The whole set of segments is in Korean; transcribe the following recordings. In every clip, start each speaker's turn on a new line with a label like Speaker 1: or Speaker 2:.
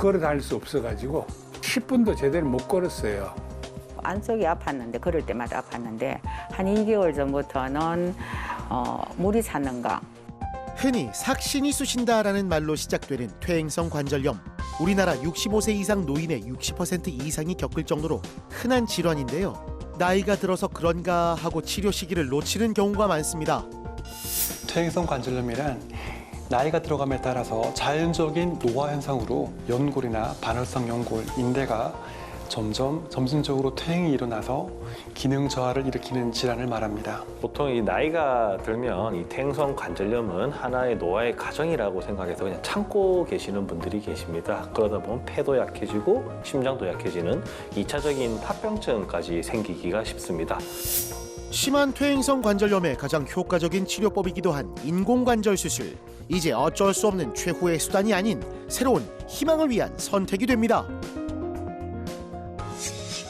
Speaker 1: 걸어 다닐 수 없어가지고 10분도 제대로 못 걸었어요.
Speaker 2: 안쪽이 아팠는데 걸을 때마다 아팠는데 한 2개월 전부터는 물이 찼는가.
Speaker 3: 흔히 삭신이 쑤신다라는 말로 시작되는 퇴행성 관절염. 우리나라 65세 이상 노인의 60% 이상이 겪을 정도로 흔한 질환인데요. 나이가 들어서 그런가 하고 치료 시기를 놓치는 경우가 많습니다.
Speaker 4: 퇴행성 관절염이란 나이가 들어감에 따라서 자연적인 노화 현상으로 연골이나 반월성 연골, 인대가 점진적으로 퇴행이 일어나서 기능 저하를 일으키는 질환을 말합니다.
Speaker 5: 보통 이 나이가 들면 이 퇴행성 관절염은 하나의 노화의 과정이라고 생각해서 그냥 참고 계시는 분들이 계십니다. 그러다 보면 폐도 약해지고 심장도 약해지는 2차적인 합병증까지 생기기가 쉽습니다.
Speaker 3: 심한 퇴행성 관절염의 가장 효과적인 치료법이기도 한 인공관절 수술. 이제 어쩔 수 없는 최후의 수단이 아닌 새로운 희망을 위한 선택이 됩니다.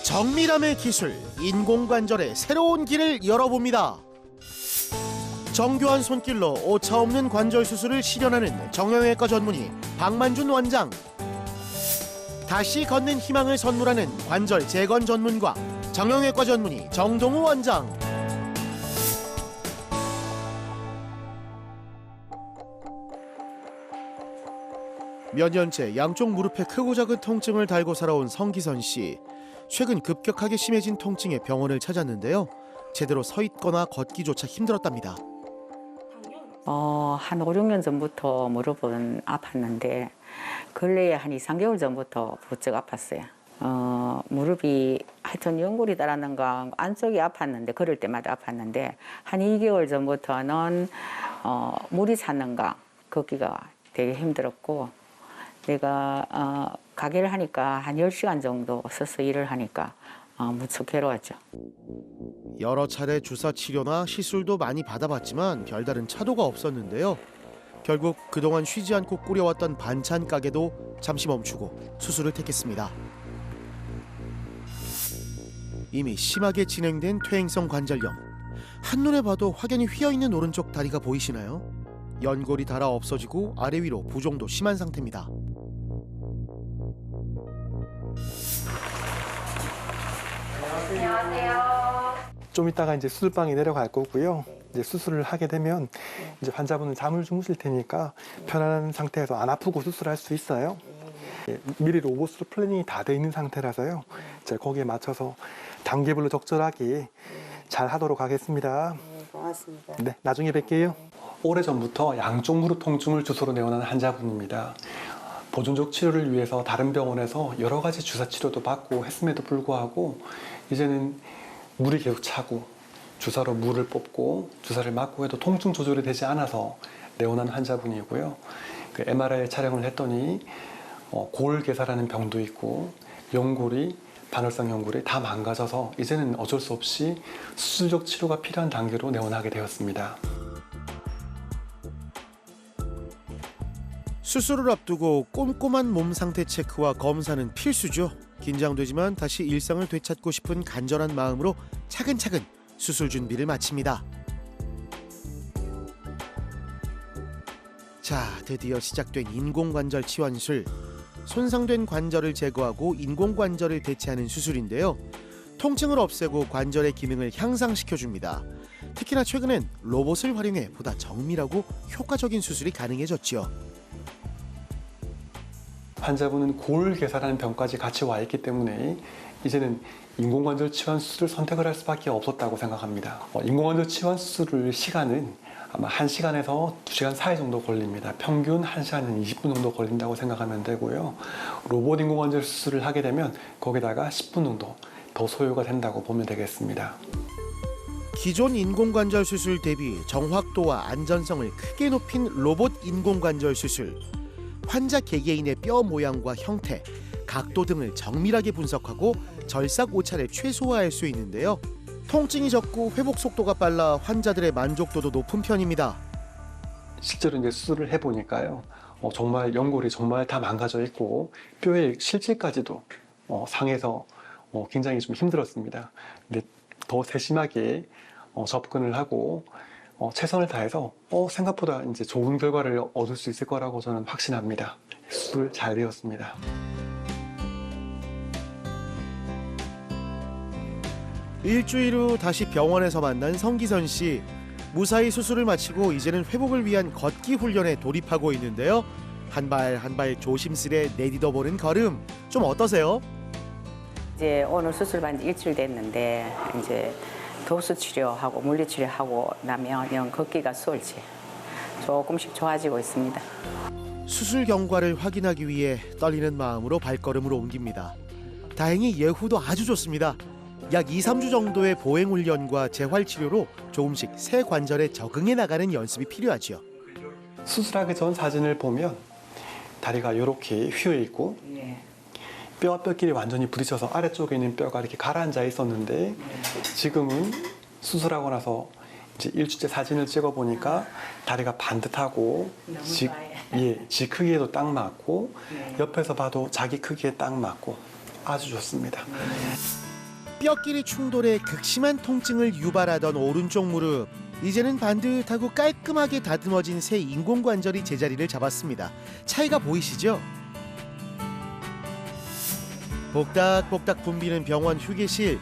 Speaker 3: 정밀함의 기술, 인공관절의 새로운 길을 열어봅니다. 정교한 손길로 오차없는 관절 수술을 실현하는 정형외과 전문의 박만준 원장. 다시 걷는 희망을 선물하는 관절 재건 전문가 정형외과 전문의 정동우 원장. 몇 년째 양쪽 무릎에 크고 작은 통증을 달고 살아온 성기선 씨. 최근 급격하게 심해진 통증에 병원을 찾았는데요. 제대로 서 있거나 걷기조차 힘들었답니다.
Speaker 2: 한 5, 6년 전부터 무릎은 아팠는데 근래에 한 2, 3개월 전부터 부쩍 아팠어요. 무릎이 하여튼 연골이다라는가 안쪽이 아팠는데 걸을 때마다 아팠는데 한 2개월 전부터는 물이 찼는가 걷기가 되게 힘들었고 내가 가게를 하니까 한 10시간 정도 서서 일을 하니까 무척 괴로웠죠.
Speaker 3: 여러 차례 주사 치료나 시술도 많이 받아봤지만 별다른 차도가 없었는데요. 결국 그동안 쉬지 않고 꾸려왔던 반찬 가게도 잠시 멈추고 수술을 택했습니다. 이미 심하게 진행된 퇴행성 관절염. 한눈에 봐도 확연히 휘어있는 오른쪽 다리가 보이시나요? 연골이 닳아 없어지고 아래 위로 부종도 심한 상태입니다.
Speaker 2: 안녕하세요.
Speaker 4: 좀 이따가 이제 수술방에 내려갈 거고요. 이제 수술을 하게 되면 이제 환자분은 잠을 주무실 테니까 편안한 상태에서 안 아프고 수술할 수 있어요. 미리 로봇으로 플래닝이 다 돼 있는 상태라서요. 이제 거기에 맞춰서 단계별로 적절하게 잘 하도록 하겠습니다.
Speaker 2: 고맙습니다.
Speaker 4: 네, 나중에 뵐게요. 오래전부터 양쪽 무릎 통증을 주소로 내원한 환자분입니다. 보존적 치료를 위해서 다른 병원에서 여러 가지 주사 치료도 받고 했음에도 불구하고 이제는 물이 계속 차고 주사로 물을 뽑고 주사를 맞고 해도 통증 조절이 되지 않아서 내원한 환자분이고요. 그 MRI 촬영을 했더니 골계사라는 병도 있고 연골이 반월성 연골이 다 망가져서 이제는 어쩔 수 없이 수술적 치료가 필요한 단계로 내원하게 되었습니다.
Speaker 3: 수술을 앞두고 꼼꼼한 몸 상태 체크와 검사는 필수죠. 긴장되지만 다시 일상을 되찾고 싶은 간절한 마음으로 차근차근 수술 준비를 마칩니다. 자, 드디어 시작된 인공관절 치환술. 손상된 관절을 제거하고 인공관절을 대체하는 수술인데요. 통증을 없애고 관절의 기능을 향상시켜줍니다. 특히나 최근엔 로봇을 활용해 보다 정밀하고 효과적인 수술이 가능해졌지요.
Speaker 4: 환자분은 골계사라는 병까지 같이 와 있기 때문에 이제는 인공관절 치환 수술을 선택을 할 수밖에 없었다고 생각합니다. 인공관절 치환 수술 시간은 아마 1시간에서 2시간 사이 정도 걸립니다. 평균 1시간 20분 정도 걸린다고 생각하면 되고요. 로봇 인공관절 수술을 하게 되면 거기다가 10분 정도 더 소요가 된다고 보면 되겠습니다.
Speaker 3: 기존 인공관절 수술 대비 정확도와 안전성을 크게 높인 로봇 인공관절 수술. 환자 개개인의 뼈 모양과 형태, 각도 등을 정밀하게 분석하고 절삭 오차를 최소화할 수 있는데요. 통증이 적고 회복 속도가 빨라 환자들의 만족도도 높은 편입니다.
Speaker 4: 실제로 이제 수술을 해보니까요. 정말 연골이 정말 다 망가져 있고 뼈의 실질까지도 상해서 굉장히 좀 힘들었습니다. 근데 더 세심하게 접근을 하고 최선을 다해서 생각보다 이제 좋은 결과를 얻을 수 있을 거라고 저는 확신합니다. 수술 잘 되었습니다.
Speaker 3: 일주일 후 다시 병원에서 만난 성기선 씨. 무사히 수술을 마치고 이제는 회복을 위한 걷기 훈련에 돌입하고 있는데요. 한 발 한 발 조심스레 내딛어보는 걸음. 좀 어떠세요?
Speaker 2: 이제 오늘 수술 받은 지 일주일 됐는데 이제 도수 치료하고 물리 치료하고 나면 영 걷기가 수월지 조금씩 좋아지고 있습니다.
Speaker 3: 수술 경과를 확인하기 위해 떨리는 마음으로 발걸음으로 옮깁니다. 다행히 예후도 아주 좋습니다. 약 2, 3주 정도의 보행 훈련과 재활 치료로 조금씩 새 관절에 적응해 나가는 연습이 필요하죠.
Speaker 4: 수술하기 전 사진을 보면 다리가 이렇게 휘어 있고 뼈와 뼈끼리 완전히 부딪혀서 아래쪽에 있는 뼈가 이렇게 가라앉아 있었는데 지금은 수술하고 나서 이제 일주째 사진을 찍어 보니까 다리가 반듯하고 지 크기에도 딱 맞고 옆에서 봐도 자기 크기에 딱 맞고 아주 좋습니다.
Speaker 3: 뼈끼리 충돌해 극심한 통증을 유발하던 오른쪽 무릎. 이제는 반듯하고 깔끔하게 다듬어진 새 인공관절이 제자리를 잡았습니다. 차이가 보이시죠? 복닥복닥 붐비는 병원 휴게실.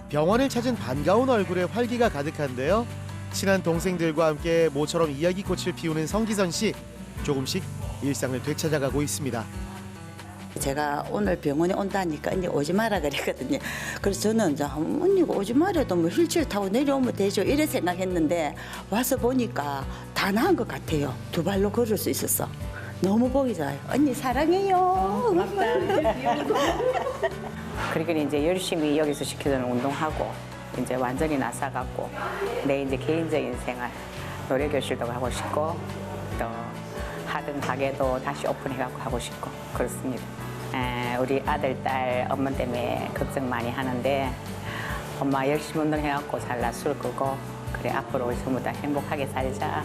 Speaker 3: 병원을 찾은 반가운 얼굴에 활기가 가득한데요. 친한 동생들과 함께 모처럼 이야기꽃을 피우는 성기선 씨. 조금씩 일상을 되찾아가고 있습니다.
Speaker 6: 제가 오늘 병원에 온다니까 언니 오지 마라 그랬거든요. 그래서 저는 이제 언니가 오지 말아도 뭐 휠체어 타고 내려오면 되죠 이래 생각했는데 와서 보니까 다 나은 것 같아요. 두 발로 걸을 수 있었어. 너무 보기 좋아요. 언니 사랑해요. 고맙다.
Speaker 2: 그러니까 이제 열심히 여기서 시켜주는 운동하고 이제 완전히 나서갖고 내 이제 개인적인 생활 노래 교실도 가고 싶고 또 하던 가게도 다시 오픈해갖고 하고 싶고 그렇습니다. 우리 아들, 딸, 엄마 때문에 걱정 많이 하는데 엄마 열심히 운동해갖고 잘 낯설 거고 그래 앞으로 우리 전부 다 행복하게 살자.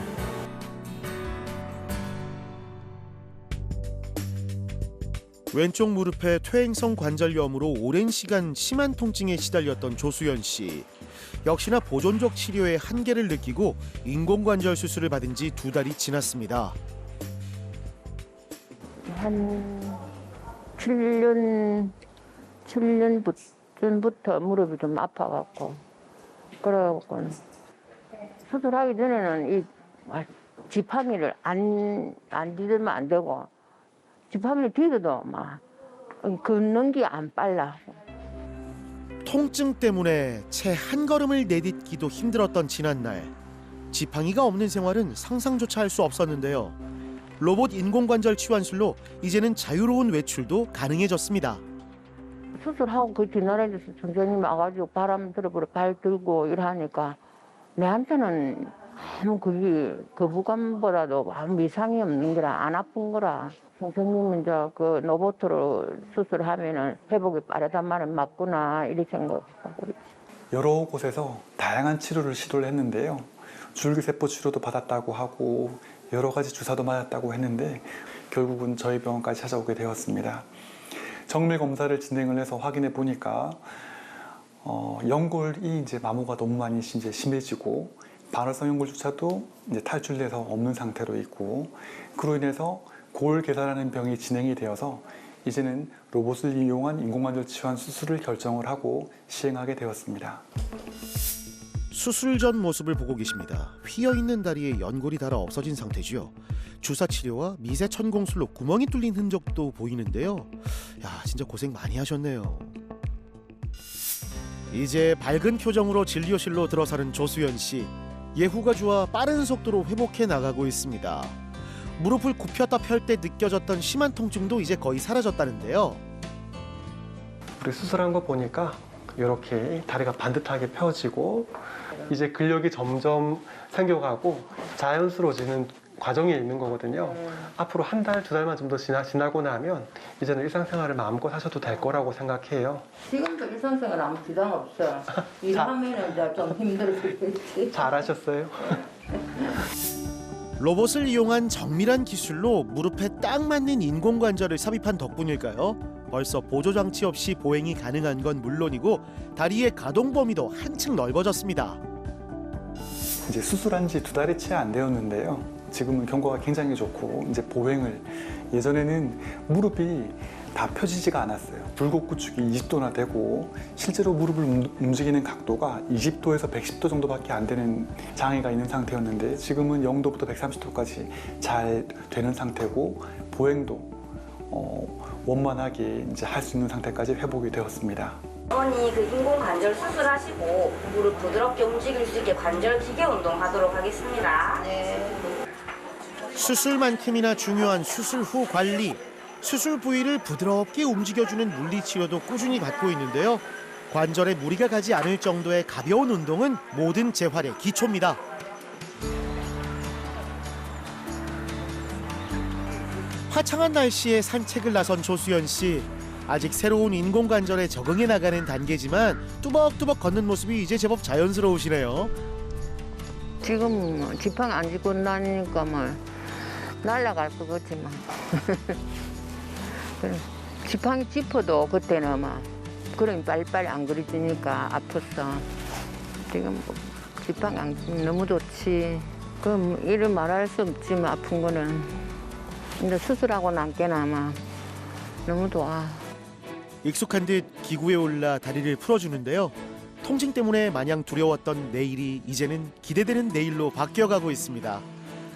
Speaker 3: 왼쪽 무릎에 퇴행성 관절염으로 오랜 시간 심한 통증에 시달렸던 조수연 씨. 역시나 보존적 치료의 한계를 느끼고 인공관절 수술을 받은 지 2달이 지났습니다.
Speaker 7: 한 7년 전부터 무릎이 좀 아파갖고 그래갖고 수술하기 전에는 이 지팡이를 안 디디면 안 되고 지팡이를 디뎌도 막 걷는 게 안 빨라.
Speaker 3: 통증 때문에 채 한 걸음을 내딛기도 힘들었던 지난날. 지팡이가 없는 생활은 상상조차 할 수 없었는데요. 로봇 인공관절 치환술로 이제는 자유로운 외출도 가능해졌습니다.
Speaker 7: 수술하고 그 뒤날에서 선생님이 와가지고 바람 들어보러 발 들고 이러니까 내한테는 아무 그게 거부감보다도 아무 이상이 없는 거라 안 아픈 거라. 선생님은 이제 그 로봇으로 수술하면은 회복이 빠르단 말은 맞구나 이렇게 생각하고.
Speaker 4: 여러 곳에서 다양한 치료를 시도를 했는데요. 줄기세포 치료도 받았다고 하고 여러 가지 주사도 맞았다고 했는데 결국은 저희 병원까지 찾아오게 되었습니다. 정밀 검사를 진행을 해서 확인해 보니까 연골이 이제 마모가 너무 많이 이제 심해지고 반월성 연골조차도 이제 탈출돼서 없는 상태로 있고 그로 인해서 골계사라는 병이 진행이 되어서 이제는 로봇을 이용한 인공관절 치환 수술을 결정을 하고 시행하게 되었습니다.
Speaker 3: 수술 전 모습을 보고 계십니다. 휘어있는 다리에 연골이 닳아 없어진 상태지요. 주사 치료와 미세 천공술로 구멍이 뚫린 흔적도 보이는데요. 야, 진짜 고생 많이 하셨네요. 이제 밝은 표정으로 진료실로 들어서는 조수연 씨. 예후가 좋아 빠른 속도로 회복해 나가고 있습니다. 무릎을 굽혔다 펼 때 느껴졌던 심한 통증도 이제 거의 사라졌다는데요.
Speaker 4: 우리 수술한 거 보니까 이렇게 다리가 반듯하게 펴지고 이제 근력이 점점 생겨가고 자연스러워지는 과정에 있는 거거든요. 앞으로 한 달, 2달만 좀 더 지나고 나면 이제는 일상생활을 마음껏 하셔도 될 거라고 생각해요.
Speaker 7: 지금도 일상생활 아무 지장 없어. 일하면은 이제 좀 힘들지.
Speaker 4: 잘하셨어요.
Speaker 3: 로봇을 이용한 정밀한 기술로 무릎에 딱 맞는 인공관절을 삽입한 덕분일까요? 벌써 보조장치 없이 보행이 가능한 건 물론이고 다리의 가동 범위도 한층 넓어졌습니다.
Speaker 4: 이제 수술한 지 2달이 채 안 되었는데요. 지금은 경과가 굉장히 좋고 이제 보행을 예전에는 무릎이 다 펴지지가 않았어요. 불구 구축이 20도나 되고 실제로 무릎을 움직이는 각도가 20도에서 110도 정도밖에 안 되는 장애가 있는 상태였는데 지금은 0도부터 130도까지 잘 되는 상태고 보행도 원만하게 이제 할 수 있는 상태까지 회복이 되었습니다.
Speaker 8: 어머니 그 인공 관절 수술하시고 무릎 부드럽게 움직일 수 있게 관절 기계 운동하도록 하겠습니다.
Speaker 3: 수술만큼이나 중요한 수술 후 관리, 수술 부위를 부드럽게 움직여주는 물리치료도 꾸준히 받고 있는데요. 관절에 무리가 가지 않을 정도의 가벼운 운동은 모든 재활의 기초입니다. 화창한 날씨에 산책을 나선 조수연 씨. 아직 새로운 인공관절에 적응해 나가는 단계지만 뚜벅뚜벅 걷는 모습이 이제 제법 자연스러우시네요.
Speaker 7: 지금 지팡이 안 짚고 다니니까 뭐 날아갈 것 같지만 지팡이 짚어도 그때는 막 그럼 빨리빨리 안 그려지니까 아팠어. 지금 뭐 지팡이 안 짚으면 너무 좋지. 그럼 이를 말할 수 없지만 아픈 거는 근데 수술하고 남게나마 너무 좋아.
Speaker 3: 익숙한 듯 기구에 올라 다리를 풀어주는데요. 통증 때문에 마냥 두려웠던 내일이 이제는 기대되는 내일로 바뀌어가고 있습니다.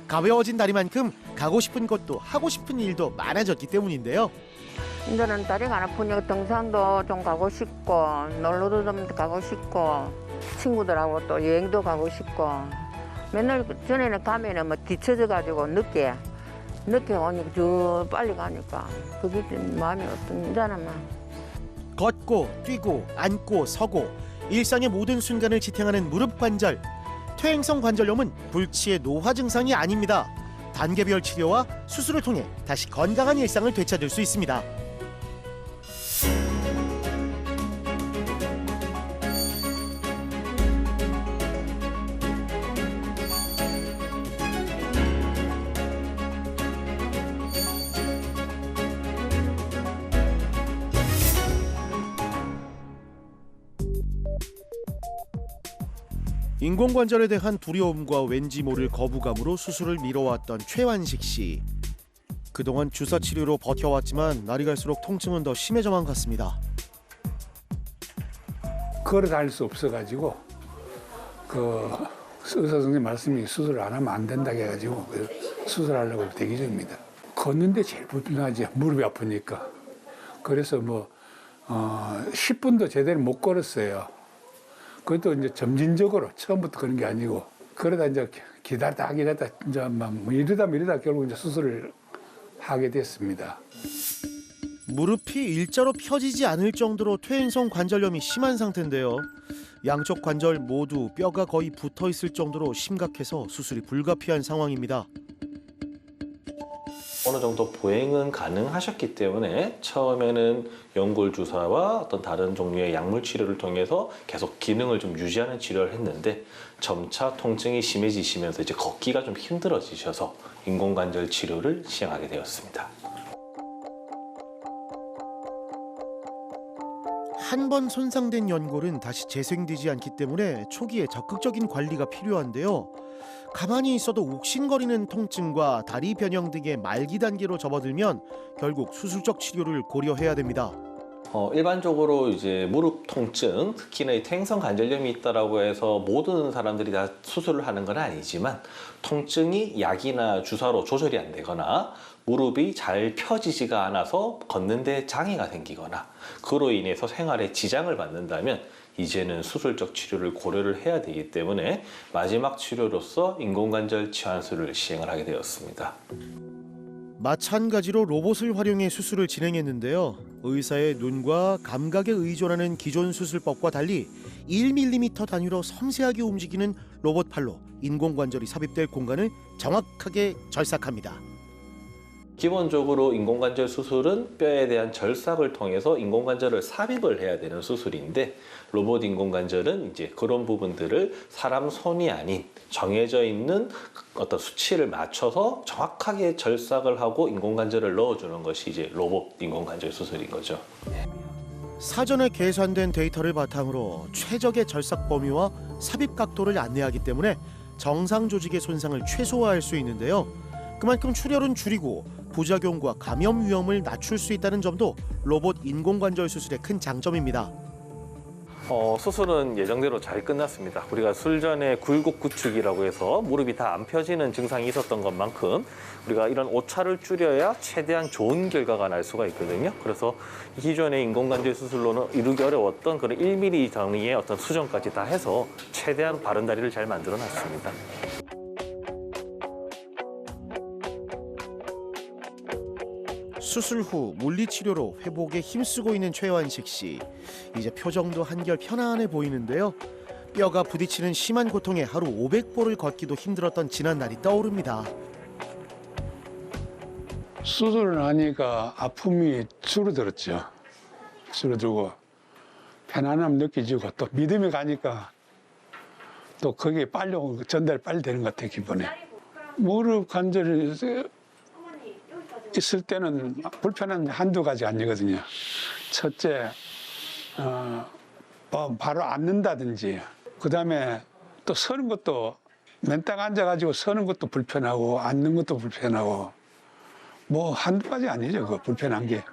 Speaker 3: 가벼워진 다리만큼 가고 싶은 곳도 하고 싶은 일도 많아졌기 때문인데요.
Speaker 7: 이제는 다리가 안 아프니까 등산도 좀 가고 싶고 놀러도 좀 가고 싶고 친구들하고 또 여행도 가고 싶고 맨날 전에는 가면은 뭐 뒤쳐져가지고 늦게 오니까 저 빨리 가니까 그게 좀 마음이 어떤 이제는 막
Speaker 3: 걷고 뛰고 앉고 서고 일상의 모든 순간을 지탱하는 무릎 관절. 퇴행성 관절염은 불치의 노화 증상이 아닙니다. 단계별 치료와 수술을 통해 다시 건강한 일상을 되찾을 수 있습니다. 인공관절에 대한 두려움과 왠지 모를 거부감으로 수술을 미뤄왔던 최완식 씨. 그동안 주사 치료로 버텨왔지만 날이 갈수록 통증은 더 심해져만 갔습니다.
Speaker 1: 걸어 다닐 수 없어가지고 그 의사 선생님 말씀이 수술을 안 하면 안 된다 해가지고 수술하려고 대기 중입니다. 걷는데 제일 불편하지. 무릎이 아프니까. 그래서 10분도 제대로 못 걸었어요. 그것도 이제 점진적으로 처음부터 그런 게 아니고 그러다 이제 기다리다 이제 막 이러다 결국 이제 수술을 하게 됐습니다.
Speaker 3: 무릎이 일자로 펴지지 않을 정도로 퇴행성 관절염이 심한 상태인데요. 양쪽 관절 모두 뼈가 거의 붙어 있을 정도로 심각해서 수술이 불가피한 상황입니다.
Speaker 5: 어느 정도 보행은 가능하셨기 때문에 처음에는 연골 주사와 어떤 다른 종류의 약물 치료를 통해서 계속 기능을 좀 유지하는 치료를 했는데 점차 통증이 심해지시면서 이제 걷기가 좀 힘들어지셔서 인공관절 치료를 시행하게 되었습니다.
Speaker 3: 한 번 손상된 연골은 다시 재생되지 않기 때문에 초기에 적극적인 관리가 필요한데요. 가만히 있어도 욱신거리는 통증과 다리 변형 등의 말기 단계로 접어들면 결국 수술적 치료를 고려해야 됩니다.
Speaker 5: 일반적으로 이제 무릎 통증, 특히나 이 퇴행성 관절염이 있다라고 해서 모든 사람들이 다 수술을 하는 건 아니지만 통증이 약이나 주사로 조절이 안 되거나 무릎이 잘 펴지지가 않아서 걷는데 장애가 생기거나 그로 인해서 생활에 지장을 받는다면 이제는 수술적 치료를 고려를 해야 되기 때문에 마지막 치료로서 인공관절 치환술을 시행을 하게 되었습니다.
Speaker 3: 마찬가지로 로봇을 활용해 수술을 진행했는데요. 의사의 눈과 감각에 의존하는 기존 수술법과 달리 1mm 단위로 섬세하게 움직이는 로봇 팔로 인공관절이 삽입될 공간을 정확하게 절삭합니다.
Speaker 5: 기본적으로 인공관절 수술은 뼈에 대한 절삭을 통해서 인공관절을 삽입을 해야 되는 수술인데 로봇 인공관절은 이제 그런 부분들을 사람 손이 아닌 정해져 있는 어떤 수치를 맞춰서 정확하게 절삭을 하고 인공관절을 넣어주는 것이 이제 로봇 인공관절 수술인 거죠.
Speaker 3: 사전에 계산된 데이터를 바탕으로 최적의 절삭 범위와 삽입 각도를 안내하기 때문에 정상 조직의 손상을 최소화할 수 있는데요. 그만큼 출혈은 줄이고 부작용과 감염 위험을 낮출 수 있다는 점도 로봇 인공관절 수술의 큰 장점입니다.
Speaker 5: 수술은 예정대로 잘 끝났습니다. 우리가 술 전에 굴곡 구축이라고 해서 무릎이 다 안 펴지는 증상이 있었던 것만큼 우리가 이런 오차를 줄여야 최대한 좋은 결과가 날 수가 있거든요. 그래서 기존의 인공관절 수술로는 이루기 어려웠던 그런 1mm 단위의 어떤 수정까지 다 해서 최대한 바른 다리를 잘 만들어 놨습니다.
Speaker 3: 수술 후 물리치료로 회복에 힘쓰고 있는 최완식 씨. 이제 표정도 한결 편안해 보이는데요. 뼈가 부딪히는 심한 고통에 하루 500보를 걷기도 힘들었던 지난 날이 떠오릅니다.
Speaker 1: 수술을 하니까 아픔이 줄어들었죠. 줄어들고 편안함 느껴지고 또 믿음이 가니까 또 거기에 빨리 전달 빨리 되는 것 같아요, 기분에. 무릎 관절이 있을 때는 불편한 한두 가지 아니거든요. 첫째, 바로 앉는다든지, 그 다음에 또 서는 것도 맨땅 앉아가지고 서는 것도 불편하고 앉는 것도 불편하고 뭐 한두 가지 아니죠, 그 불편한 게.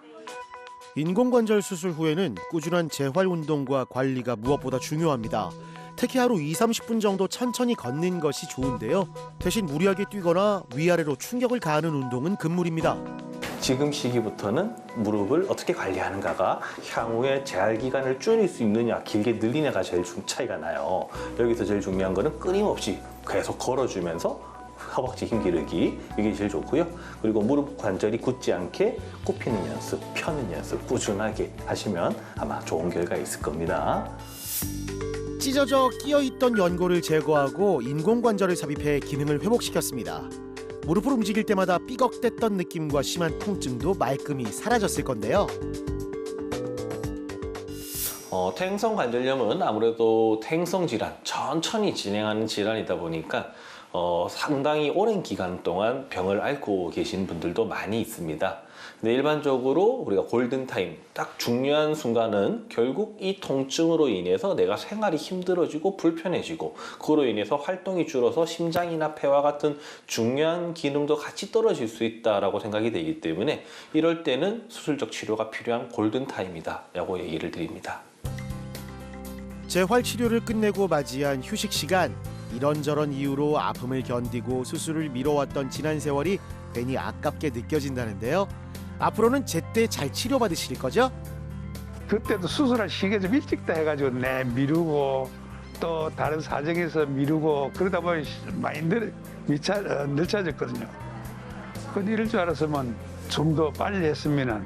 Speaker 3: 인공관절 수술 후에는 꾸준한 재활 운동과 관리가 무엇보다 중요합니다. 특히 하루 20-30분 정도 천천히 걷는 것이 좋은데요. 대신 무리하게 뛰거나 위아래로 충격을 가하는 운동은 금물입니다.
Speaker 5: 지금 시기부터는 무릎을 어떻게 관리하는가가 향후에 재활 기간을 줄일 수 있느냐, 길게 늘리냐가 제일 차이가 나요. 여기서 제일 중요한 거는 끊임없이 계속 걸어주면서 허벅지 힘 기르기, 이게 제일 좋고요. 그리고 무릎 관절이 굳지 않게 굽히는 연습, 펴는 연습 꾸준하게 하시면 아마 좋은 결과 있을 겁니다.
Speaker 3: 찢어져 끼어있던 연골을 제거하고 인공관절을 삽입해 기능을 회복시켰습니다. 무릎을 움직일 때마다 삐걱댔던 느낌과 심한 통증도 말끔히 사라졌을 건데요.
Speaker 5: 퇴행성 관절염은 아무래도 퇴행성 질환, 천천히 진행하는 질환이다 보니까 상당히 오랜 기간 동안 병을 앓고 계신 분들도 많이 있습니다. 근데 일반적으로 우리가 골든타임, 딱 중요한 순간은 결국 이 통증으로 인해서 내가 생활이 힘들어지고 불편해지고 그로 인해서 활동이 줄어서 심장이나 폐와 같은 중요한 기능도 같이 떨어질 수 있다고 생각이 되기 때문에 이럴 때는 수술적 치료가 필요한 골든타임이다 라고 얘기를 드립니다.
Speaker 3: 재활 치료를 끝내고 맞이한 휴식 시간. 이런저런 이유로 아픔을 견디고 수술을 미뤄왔던 지난 세월이 괜히 아깝게 느껴진다는데요. 앞으로는 제때 잘 치료받으실 거죠?
Speaker 1: 그때도 수술할 시기가 좀 일찍 다 해가지고 미루고 또 다른 사정에서 미루고 그러다 보니 많이 늦춰졌거든요. 근데 이럴 줄 알았으면 좀 더 빨리 했으면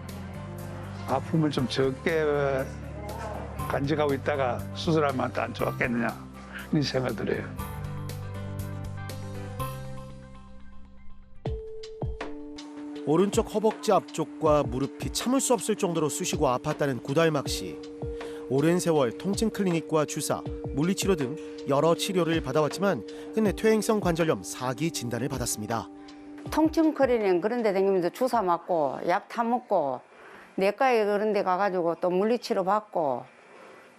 Speaker 1: 아픔을 좀 적게 간직하고 있다가 수술하면 더 안 좋았겠느냐 이런 생각이 들어요.
Speaker 3: 오른쪽 허벅지 앞쪽과 무릎이 참을 수 없을 정도로 쑤시고 아팠다는 구달막 씨. 오랜 세월 통증 클리닉과 주사, 물리치료 등 여러 치료를 받아왔지만 끝내 퇴행성 관절염 4기 진단을 받았습니다.
Speaker 9: 통증 클리닉 그런 데 다니면서 주사 맞고 약 타먹고 내과에 그런 데 가가지고 또 물리치료 받고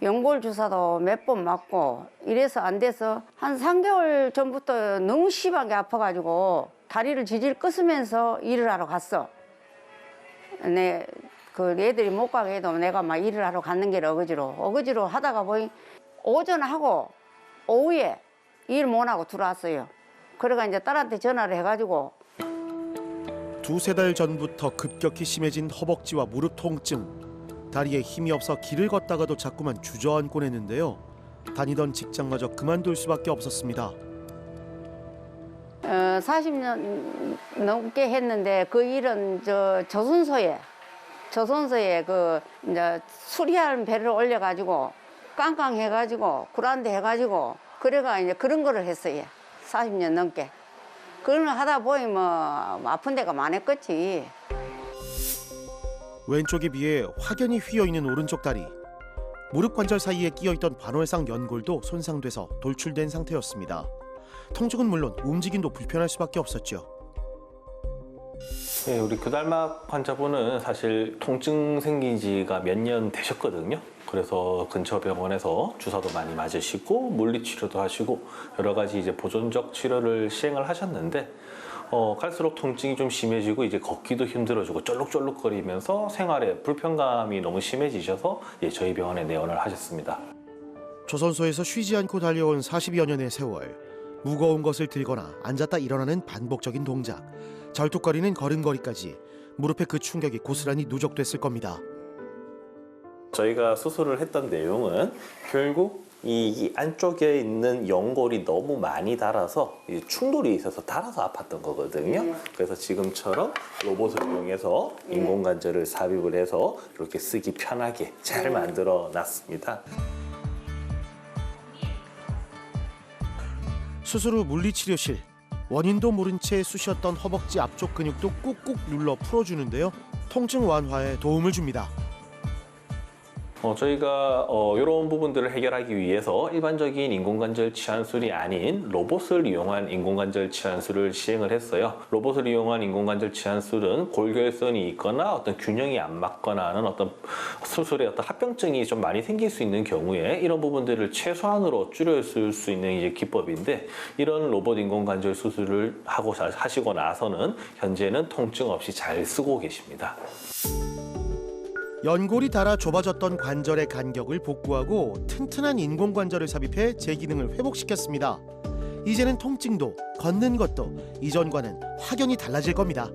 Speaker 9: 연골 주사도 몇 번 맞고 이래서 안 돼서 한 3개월 전부터 너무 심하게 아파가지고 다리를 지질 끄으면서 일을 하러 갔어. 애들이 못 가게 해도 내가 막 일을 하러 갔는 게 어거지로 하다가 보니 오전 하고 오후에 일 못 하고 들어왔어요. 그래가 이제 딸한테 전화를 해가지고
Speaker 3: 2-3달 전부터 급격히 심해진 허벅지와 무릎 통증. 다리에 힘이 없어 길을 걷다가도 자꾸만 주저앉곤 했는데요. 다니던 직장마저 그만둘 수밖에 없었습니다.
Speaker 9: 40년 넘게 했는데 그 일은 조선소에 그 이제 수리할 배를 올려가지고 깡깡 해가지고 구란대 해가지고 그래가 이제 그런 거를 했어요. 40년 넘게. 그런 걸 하다 보니 뭐 아픈 데가 많았겠지.
Speaker 3: 왼쪽에 비해 확연히 휘어있는 오른쪽 다리. 무릎 관절 사이에 끼어있던 반월상 연골도 손상돼서 돌출된 상태였습니다. 통증은 물론 움직임도 불편할 수밖에 없었죠.
Speaker 5: 네, 우리 구달막 환자분은 사실 통증 생긴 지가 몇 년 되셨거든요. 그래서 근처 병원에서 주사도 많이 맞으시고 물리치료도 하시고 여러 가지 이제 보존적 치료를 시행을 하셨는데 갈수록 통증이 좀 심해지고 이제 걷기도 힘들어지고 쫄룩쫄룩거리면서 생활에 불편감이 너무 심해지셔서 저희 병원에 내원을 하셨습니다.
Speaker 3: 조선소에서 쉬지 않고 달려온 40여 년의 세월, 무거운 것을 들거나 앉았다 일어나는 반복적인 동작, 절뚝거리는 걸음걸이까지 무릎의 그 충격이 고스란히 누적됐을 겁니다.
Speaker 5: 저희가 수술을 했던 내용은 결국 이 안쪽에 있는 연골이 너무 많이 닳아서 충돌이 있어서 닳아서 아팠던 거거든요. 그래서 지금처럼 로봇을 이용해서 인공관절을 삽입을 해서 이렇게 쓰기 편하게 잘 만들어 놨습니다.
Speaker 3: 수술 후 물리치료실, 원인도 모른 채 쑤셨던 허벅지 앞쪽 근육도 꾹꾹 눌러 풀어주는데요. 통증 완화에 도움을 줍니다.
Speaker 5: 저희가 이런 부분들을 해결하기 위해서 일반적인 인공관절 치환술이 아닌 로봇을 이용한 인공관절 치환술을 시행을 했어요. 로봇을 이용한 인공관절 치환술은 골결선이 있거나 어떤 균형이 안 맞거나 하는 어떤 수술에 어떤 합병증이 좀 많이 생길 수 있는 경우에 이런 부분들을 최소한으로 줄였을 수 있는 이제 기법인데, 이런 로봇 인공관절 수술을 하시고 나서는 현재는 통증 없이 잘 쓰고 계십니다.
Speaker 3: 연골이 닳아 좁아졌던 관절의 간격을 복구하고 튼튼한 인공관절을 삽입해 제 기능을 회복시켰습니다. 이제는 통증도 걷는 것도 이전과는 확연히 달라질 겁니다.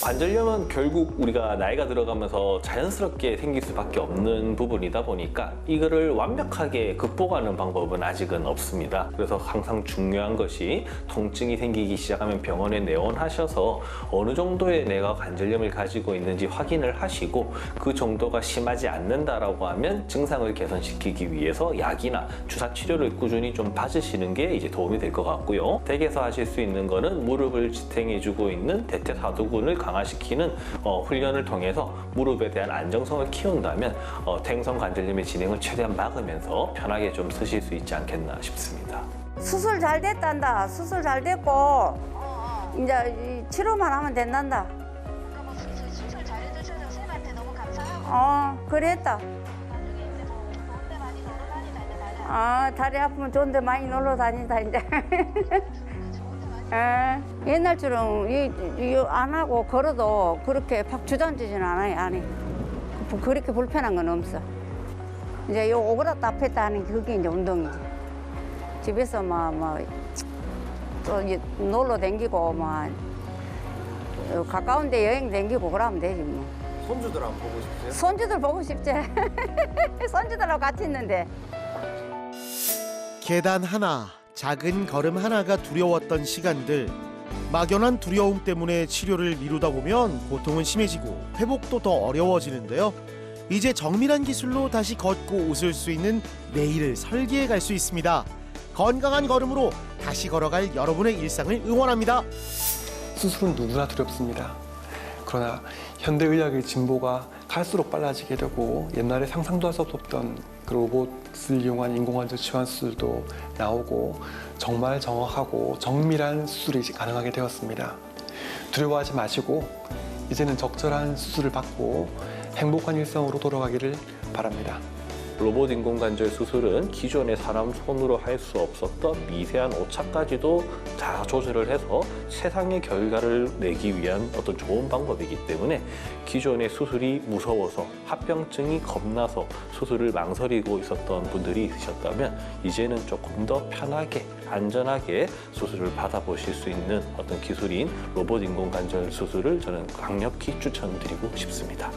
Speaker 5: 관절염은 결국 우리가 나이가 들어가면서 자연스럽게 생길 수밖에 없는 부분이다 보니까 이거를 완벽하게 극복하는 방법은 아직은 없습니다. 그래서 항상 중요한 것이 통증이 생기기 시작하면 병원에 내원하셔서 어느 정도의 내가 관절염을 가지고 있는지 확인을 하시고 그 정도가 심하지 않는다라고 하면 증상을 개선시키기 위해서 약이나 주사 치료를 꾸준히 좀 받으시는 게 이제 도움이 될 것 같고요. 댁에서 하실 수 있는 거는 무릎을 지탱해주고 있는 대퇴사두근을 강화시키는 훈련을 통해서 무릎에 대한 안정성을 키운다면 퇴행성 관절염의 진행을 최대한 막으면서 편하게 좀 쓰실 수 있지 않겠나 싶습니다.
Speaker 9: 수술 잘 됐단다. 수술 잘 됐고 이제 치료만 하면 된단다.
Speaker 8: 수술 잘해주셔서 선생님한테 너무 감사하고.
Speaker 9: 그랬다. 다리 아프면 좋은데 많이 놀러 다닌다 이제. 옛날처럼 안 하고 걸어도 그렇게 팍 주저앉지는 않아요. 안에 그렇게 불편한 건 없어. 이제 요 오그라다 앞에다 하는 게 그게 이제 운동이지. 집에서 또 놀러 다니고 가까운데 여행 다니고 그러면 되지 뭐.
Speaker 3: 손주들 안 보고 싶으세요?
Speaker 9: 손주들 보고 싶지. 손주들하고 같이 있는데.
Speaker 3: 계단 하나, 작은 걸음 하나가 두려웠던 시간들. 막연한 두려움 때문에 치료를 미루다 보면 고통은 심해지고 회복도 더 어려워지는데요. 이제 정밀한 기술로 다시 걷고 웃을 수 있는 내일을 설계해 갈 수 있습니다. 건강한 걸음으로 다시 걸어갈 여러분의 일상을 응원합니다.
Speaker 4: 수술은 누구나 두렵습니다. 그러나 현대의학의 진보가 갈수록 빨라지게 되고 옛날에 상상도 할 수 없었던 그 로봇을 이용한 인공관절 치환 수술도 나오고 정말 정확하고 정밀한 수술이 가능하게 되었습니다. 두려워하지 마시고 이제는 적절한 수술을 받고 행복한 일상으로 돌아가기를 바랍니다.
Speaker 5: 로봇 인공관절 수술은 기존의 사람 손으로 할 수 없었던 미세한 오차까지도 다 조절을 해서 최상의 결과를 내기 위한 어떤 좋은 방법이기 때문에 기존의 수술이 무서워서 합병증이 겁나서 수술을 망설이고 있었던 분들이 있으셨다면 이제는 조금 더 편하게 안전하게 수술을 받아보실 수 있는 어떤 기술인 로봇 인공관절 수술을 저는 강력히 추천드리고 싶습니다.